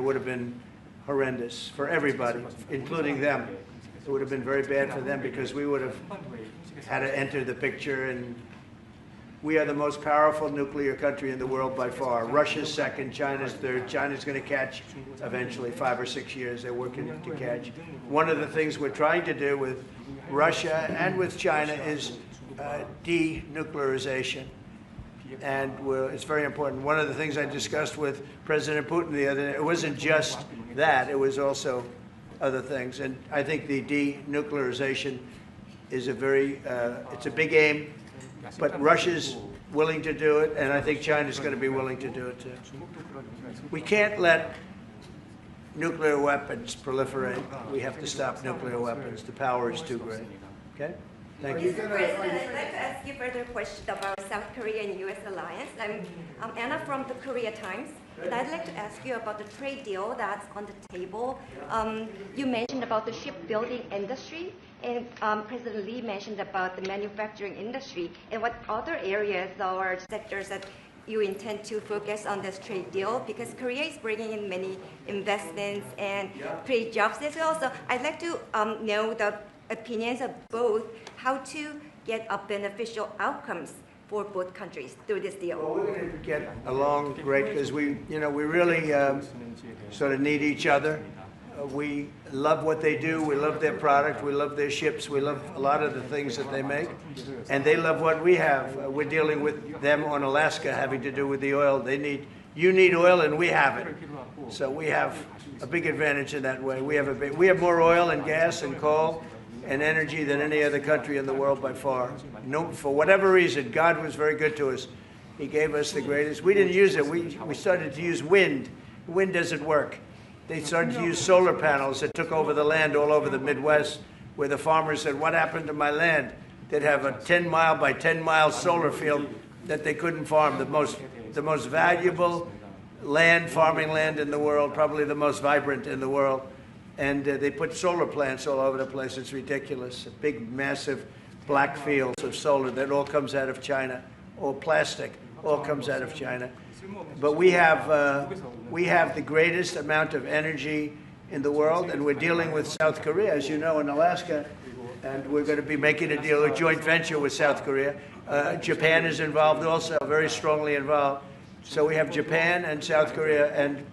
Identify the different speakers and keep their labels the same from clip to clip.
Speaker 1: would have been horrendous for everybody, including them. It would have been very bad for them because we would have had to enter the picture, and we are the most powerful nuclear country in the world by far. Russia's second, China's third. China's going to catch eventually, 5 or 6 years. They're working to catch. One of the things we're trying to do with Russia and with China is denuclearization. And it's very important. One of the things I discussed with President Putin the other day, it wasn't just that, it was also other things. And I think the denuclearization is it's a big aim, but Russia's willing to do it, and I think China's going to be willing to do it too. We can't let nuclear weapons proliferate. We have to stop nuclear weapons. The power is too great. Okay? Thank you.
Speaker 2: Mr. President, I'd like to ask you further question about South Korea and U.S. alliance. I'm Anna from the Korea Times, and I'd like to ask you about the trade deal that's on the table. You mentioned about the shipbuilding industry, and President Lee mentioned about the manufacturing industry. And what other areas or sectors that you intend to focus on this trade deal? Because Korea is bringing in many investments and create jobs as well. So I'd like to know the opinions of both, how to get a beneficial outcomes for both countries through this deal.
Speaker 1: Well, we're going to get along great because we really sort of need each other. We love what they do. We love their product. We love their ships. We love a lot of the things that they make, and they love what we have. We're dealing with them on Alaska, having to do with the oil. You need oil, and we have it. So we have a big advantage in that way. We have more oil and gas and coal and energy than any other country in the world by far. No, for whatever reason, God was very good to us. He gave us the greatest. We didn't use it. We started to use wind. Wind doesn't work. They started to use solar panels that took over the land all over the Midwest, where the farmers said, what happened to my land? They'd have a 10-mile by 10-mile solar field that they couldn't farm. The most valuable farming land in the world, probably the most vibrant in the world. And they put solar plants all over the place. It's ridiculous. Big, massive black fields of solar that all comes out of China, or plastic, all comes out of China. But we have the greatest amount of energy in the world, and we're dealing with South Korea, as you know, in Alaska, and we're going to be making a deal, a joint venture with South Korea. Japan is involved also, very strongly involved. So we have Japan and South Korea, and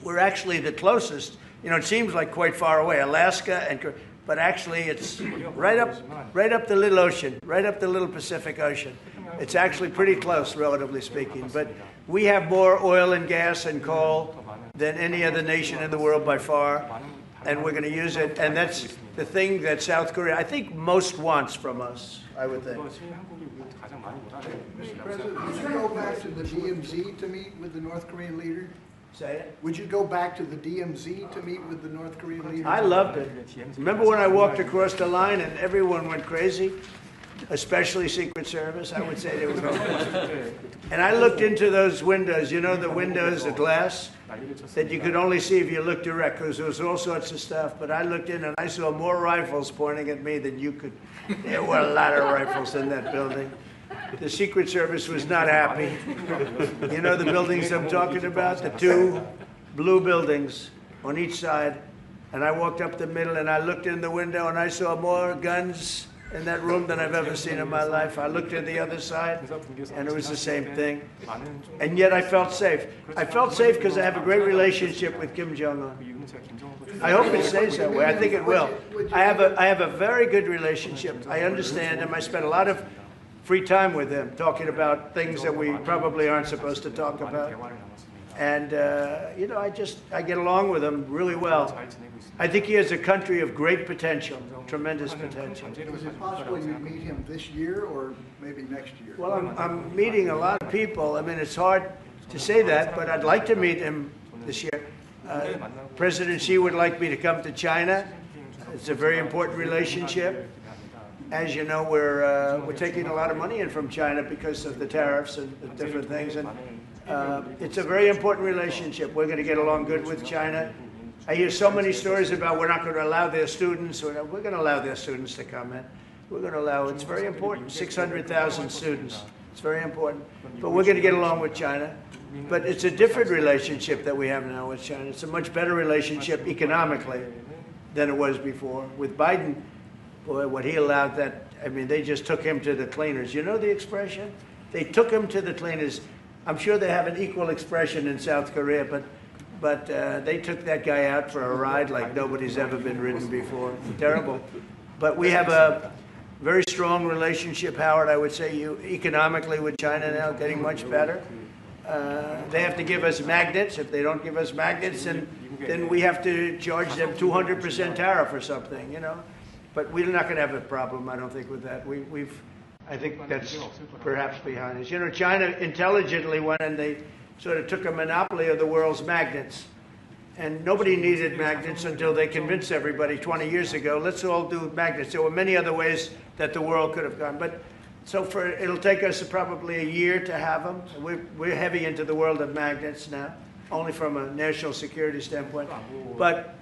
Speaker 1: we're actually the closest. You know, it seems like quite far away, Alaska, but actually it's right up the little ocean, right up the little Pacific Ocean. It's actually pretty close, relatively speaking. But we have more oil and gas and coal than any other nation in the world by far, and we're going to use it. And that's the thing that South Korea, I think, most wants from us, I would think.
Speaker 3: Mr. President, would you go back to the DMZ to meet with the North Korean leader?
Speaker 1: Say it?
Speaker 3: Would you go back to the DMZ to meet with the North Korean leader?
Speaker 1: I loved it. Remember when I walked across the line and everyone went crazy? Especially Secret Service, I would say they were going crazy. And I looked into those windows, you know, the windows, the glass, that you could only see if you looked direct, because there was all sorts of stuff. But I looked in and I saw more rifles pointing at me than you could. There were a lot of rifles in that building. The Secret Service was not happy. You know the buildings I'm talking about? The two blue buildings on each side. And I walked up the middle and I looked in the window and I saw more guns in that room than I've ever seen in my life. I looked at the other side and it was the same thing. And yet I felt safe. I felt safe because I have a great relationship with Kim Jong Un. I hope it stays that way. I think it will. I have a very good relationship. I understand him. I spent a lot of free time with him, talking about things that we probably aren't supposed to talk about. And, you know, I get along with him really well. I think he has a country of great potential, tremendous potential.
Speaker 3: Is it possible you meet him this year or maybe next year?
Speaker 1: Well, I'm meeting a lot of people. I mean, it's hard to say that, but I'd like to meet him this year. President Xi would like me to come to China. It's a very important relationship. As you know, we're taking a lot of money in from China because of the tariffs and the different things. And it's a very important relationship. We're going to get along good with China. I hear so many stories about we're not going to allow their students. We're going to allow their students to come in. We're going to allow, it's very important, 600,000 students. It's very important. But we're going to get along with China. But it's a different relationship that we have now with China. It's a much better relationship economically than it was before. With Biden, boy, what he allowed that, I mean, they just took him to the cleaners. You know the expression? They took him to the cleaners. I'm sure they have an equal expression in South Korea, but they took that guy out for a ride like nobody's ever been ridden before. Terrible. But we have a very strong relationship, Howard, I would say, economically with China now, getting much better. They have to give us magnets. If they don't give us magnets, then we have to charge them 200% tariff or something, you know. But we're not going to have a problem, I don't think, with that. I think that's perhaps behind us. You know, China intelligently went and they sort of took a monopoly of the world's magnets. And nobody needed magnets until they convinced everybody 20 years ago, let's all do magnets. There were many other ways that the world could have gone. But so it'll take us probably a year to have them. We're heavy into the world of magnets now, only from a national security standpoint. But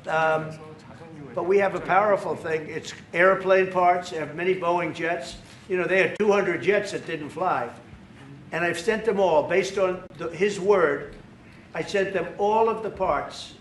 Speaker 1: we have a powerful thing. It's airplane parts. They have many Boeing jets. You know, they had 200 jets that didn't fly. And I've sent them all, based on his word, I sent them all of the parts